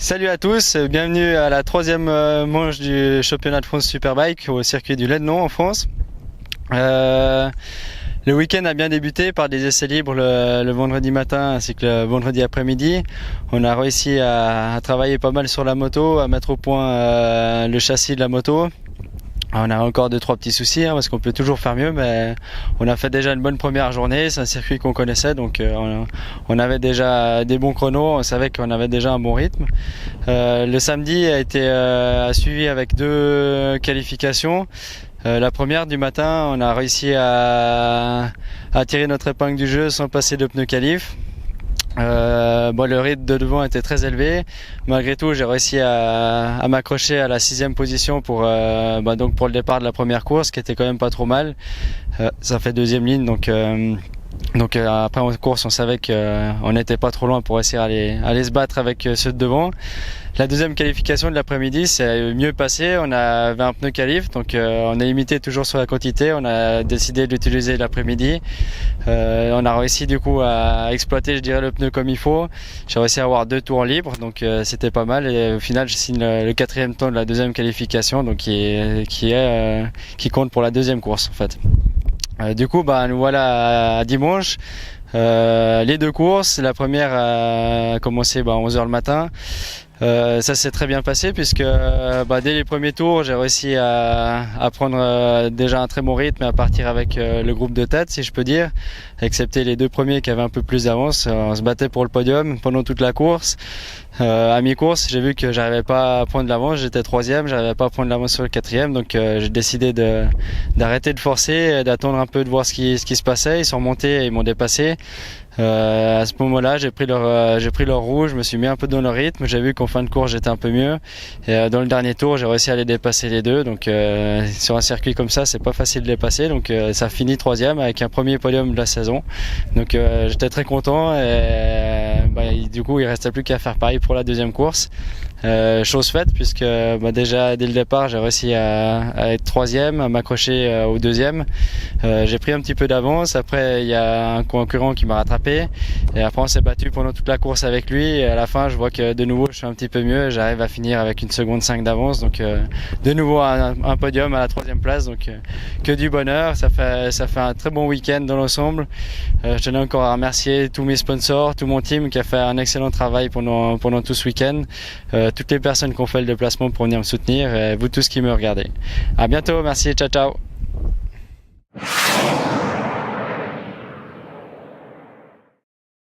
Salut à tous, bienvenue à la troisième manche du championnat de France Superbike au circuit du Lédnon en France. Le week-end a bien débuté par des essais libres le vendredi matin ainsi que le vendredi après-midi. On a réussi à travailler pas mal sur la moto, à mettre au point le châssis de la moto. On a encore 2-3 petits soucis parce qu'on peut toujours faire mieux, mais on a fait déjà une bonne première journée. C'est un circuit qu'on connaissait, donc on avait déjà des bons chronos, on savait qu'on avait déjà un bon rythme. Le samedi a suivi avec 2 qualifications. La première du matin, on a réussi à tirer notre épingle du jeu sans passer de pneus qualif. Le rythme de devant était très élevé. Malgré tout, j'ai réussi à m'accrocher à la 6e position pour le départ de la première course, qui était quand même pas trop mal. Ça fait 2e ligne, donc après en course, on savait qu'on n'était pas trop loin pour essayer aller se battre avec ceux de devant. La deuxième qualification de l'après-midi, c'est mieux passé. On avait un pneu qualif, donc on a limité toujours sur la quantité. On a décidé d'utiliser l'après-midi. On a réussi du coup à exploiter, je dirais, le pneu comme il faut. J'ai réussi à avoir 2 tours libres, donc c'était pas mal. Et au final, je signe le 4e temps de la deuxième qualification, donc qui compte pour la deuxième course en fait. Du coup, nous voilà à dimanche. Les 2 courses. La première a commencé à 11h le matin. Ça s'est très bien passé puisque dès les premiers tours, j'ai réussi à prendre déjà un très bon rythme et à partir avec le groupe de tête, si je peux dire, excepté les 2 premiers qui avaient un peu plus d'avance. On se battait pour le podium pendant toute la course. À mi-course, j'ai vu que j'arrivais pas à prendre l'avance, j'étais 3e, j'arrivais pas à prendre l'avance sur le 4e, donc j'ai décidé d'arrêter de forcer, d'attendre un peu de voir ce qui se passait. Ils sont remontés et ils m'ont dépassé. À ce moment-là, j'ai pris leur rouge, je me suis mis un peu dans le rythme, j'ai vu qu'en fin de course j'étais un peu mieux. Et dans le dernier tour, j'ai réussi à les dépasser les 2. Donc sur un circuit comme ça, c'est pas facile de les passer. Donc ça finit 3e avec un premier podium de la saison. Donc j'étais très content et du coup il restait plus qu'à faire pareil pour la deuxième course. Chose faite puisque déjà dès le départ j'ai réussi à être 3e, à m'accrocher au 2e. J'ai pris un petit peu d'avance, après il y a un concurrent qui m'a rattrapé et après on s'est battu pendant toute la course avec lui et à la fin je vois que de nouveau je suis un petit peu mieux, j'arrive à finir avec 1 seconde 5 d'avance, donc de nouveau un podium à la 3e place, donc que du bonheur. Ça fait un très bon week-end dans l'ensemble. Je tenais encore à remercier tous mes sponsors, tout mon team qui a fait un excellent travail pendant tout ce week-end. Toutes les personnes qui ont fait le déplacement pour venir me soutenir et vous tous qui me regardez. À bientôt, merci, ciao ciao.